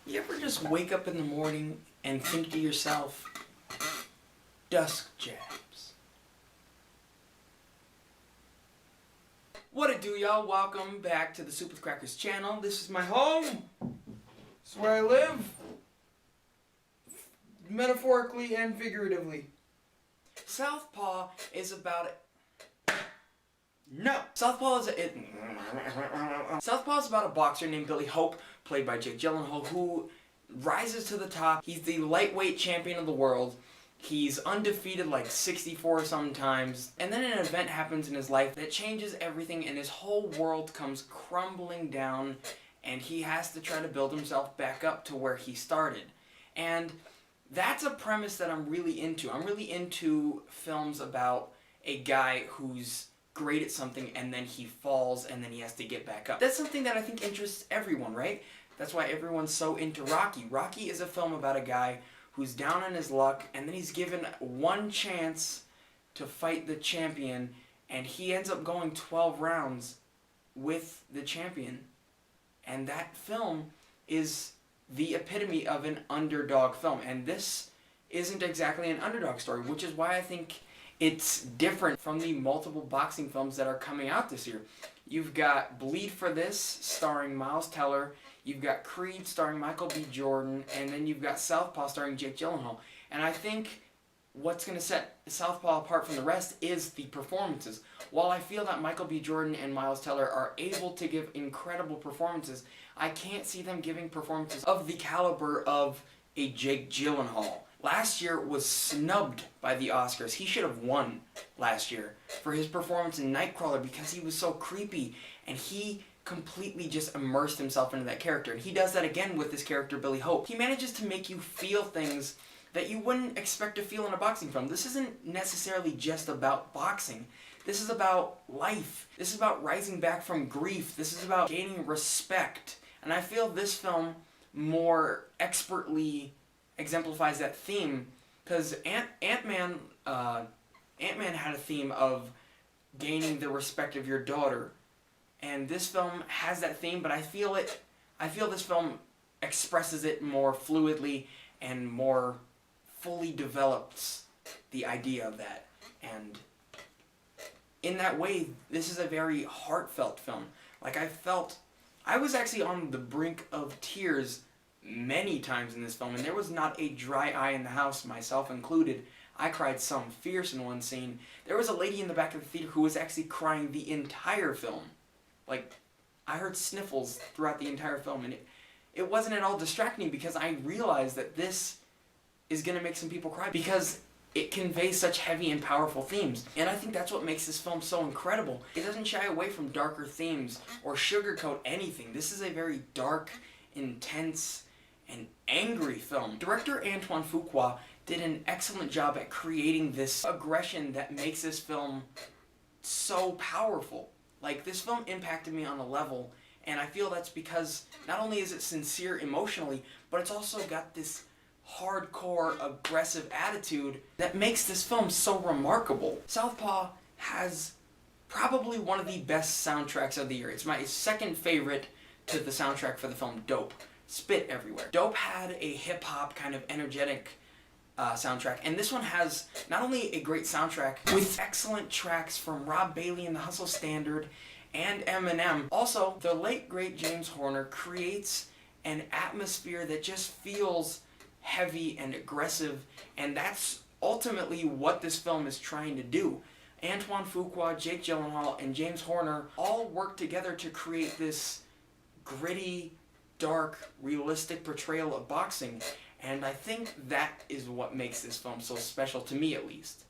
You ever just wake up in the morning and think to yourself, dusk jabs? What it do, y'all? Welcome back to the Soup with Crackers channel. This is my home. This is where I live. Metaphorically and figuratively. Southpaw is about it. No! Southpaw is about a boxer named Billy Hope, played by Jake Gyllenhaal, who rises to the top. He's the lightweight champion of the world. He's undefeated like 64 sometimes. And then an event happens in his life that changes everything, and his whole world comes crumbling down, and he has to try to build himself back up to where he started. And that's a premise that I'm really into. I'm really into films about a guy who's great at something and then he falls and then he has to get back up. That's something that I think interests everyone, right? That's why everyone's so into Rocky. Rocky is a film about a guy who's down on his luck and then he's given one chance to fight the champion, and he ends up going 12 rounds with the champion. And that film is the epitome of an underdog film. And this isn't exactly an underdog story, which is why I think it's different from the multiple boxing films that are coming out this year. You've got Bleed for This, starring Miles Teller. You've got Creed, starring Michael B. Jordan. And then you've got Southpaw, starring Jake Gyllenhaal. And I think what's going to set Southpaw apart from the rest is the performances. While I feel that Michael B. Jordan and Miles Teller are able to give incredible performances, I can't see them giving performances of the caliber of a Jake Gyllenhaal. Last year was snubbed by the Oscars. He should have won last year for his performance in Nightcrawler because he was so creepy and he completely just immersed himself into that character. And he does that again with this character, Billy Hope. He manages to make you feel things that you wouldn't expect to feel in a boxing film. This isn't necessarily just about boxing. This is about life. This is about rising back from grief. This is about gaining respect. And I feel this film more expertly exemplifies that theme, because Ant-Man had a theme of gaining the respect of your daughter, and this film has that theme, but I feel this film expresses it more fluidly and more fully develops the idea of that. And in that way, this is a very heartfelt film. Like, I was actually on the brink of tears many times in this film, and there was not a dry eye in the house, myself included. I cried some fierce in one scene. There was a lady in the back of the theater who was actually crying the entire film. Like, I heard sniffles throughout the entire film, and it wasn't at all distracting because I realized that this is going to make some people cry because it conveys such heavy and powerful themes. And I think that's what makes this film so incredible. It doesn't shy away from darker themes or sugarcoat anything. This is a very dark, intense, and angry film. Director Antoine Fuqua did an excellent job at creating this aggression that makes this film so powerful. Like, this film impacted me on a level, and I feel that's because not only is it sincere emotionally, but it's also got this hardcore, aggressive attitude that makes this film so remarkable. Southpaw has probably one of the best soundtracks of the year. It's my second favorite to the soundtrack for the film Dope. Spit everywhere. Dope had a hip-hop kind of energetic soundtrack, and this one has not only a great soundtrack with excellent tracks from Rob Bailey and the Hustle Standard and Eminem. Also, the late great James Horner creates an atmosphere that just feels heavy and aggressive, and that's ultimately what this film is trying to do. Antoine Fuqua, Jake Gyllenhaal, and James Horner all work together to create this gritty, dark, realistic portrayal of boxing, and I think that is what makes this film so special, to me at least.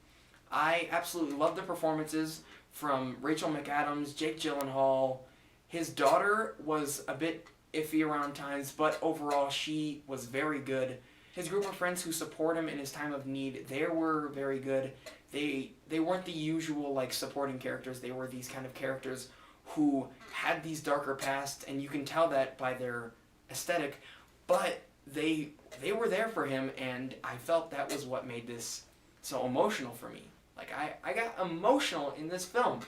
I absolutely love the performances from Rachel McAdams, Jake Gyllenhaal. His daughter was a bit iffy around times, but overall she was very good. His group of friends who support him in his time of need, they were very good. They weren't the usual like supporting characters. They were these kind of characters who had these darker pasts, and you can tell that by their aesthetic, but they were there for him, and I felt that was what made this so emotional for me. Like, I got emotional in this film,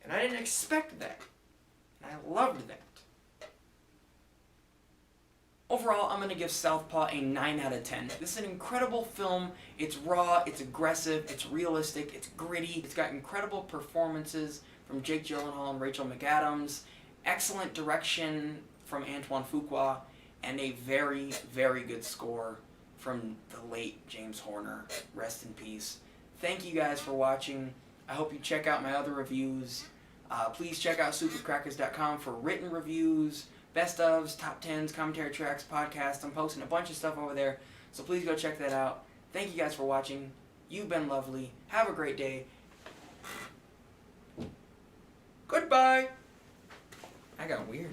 and I didn't expect that, and I loved that. Overall, overall, I'm going to give Southpaw a 9 out of 10. This is an incredible film. It's raw, it's aggressive, it's realistic, it's gritty. It's got incredible performances from Jake Gyllenhaal and Rachel McAdams, excellent direction from Antoine Fuqua, and a very, very good score from the late James Horner. Rest in peace. Thank you guys for watching. I hope you check out my other reviews. Please check out supercrackers.com for written reviews, best ofs, top 10s, commentary tracks, podcasts. I'm posting a bunch of stuff over there, so please go check that out. Thank you guys for watching. You've been lovely. Have a great day. Goodbye. I got weird.